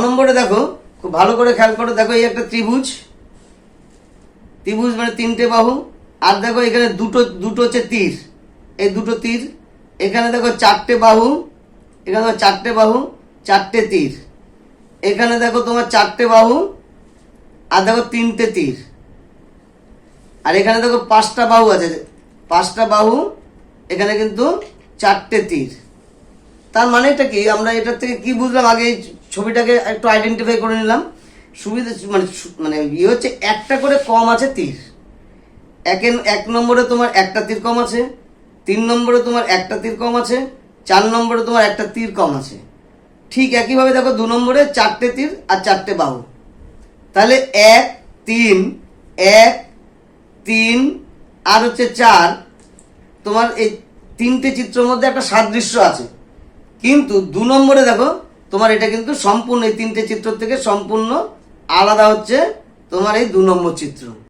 নম্বরে দেখো, খুব ভালো করে খেয়াল করো, দেখো এই একটা ত্রিভুজ, ত্রিভুজ মানে তিনটে বাহু, আর দেখো এখানে দুটো দুটো হচ্ছে তীর, এই দুটো তীর, এখানে দেখো চারটে বাহু, এখানে দেখো চারটে বাহু, চারটে তীর, এখানে দেখো তোমার চারটে বাহু আর দেখো তিনটে তীর, আর এখানে দেখো পাঁচটা বাহু আছে, পাঁচটা বাহু, এখানে কিন্তু চারটে তীর। তার মানে এটা কি, আমরা এটার থেকে কি বুঝলাম, আগে এই ছবিটাকে একটু আইডেন্টিফাই করে নিলাম। সুবিধা মানে মানে ইয়ে হচ্ছে একটা করে কম আছে তীর, এক নম্বরে তোমার একটা তীর কম আছে, 3 নম্বরে তোমার একটা তীর কম আছে, 4 নম্বরে তোমার একটা তীর কম আছে। ঠিক একইভাবে দেখো 2 নম্বরে চারটে তীর আর চারটে বাহু, তাহলে 1 3 1 3 আর হচ্ছে 4, তোমার এই তিনটে চিত্রের মধ্যে একটা সাদৃশ্য আছে। কিন্তু 2 নম্বরে দেখো তোমার এটা কিন্তু সম্পূর্ণ এই তিনটে চিত্র থেকে সম্পূর্ণ আলাদা হচ্ছে তোমার এই 2 নম্বর চিত্র।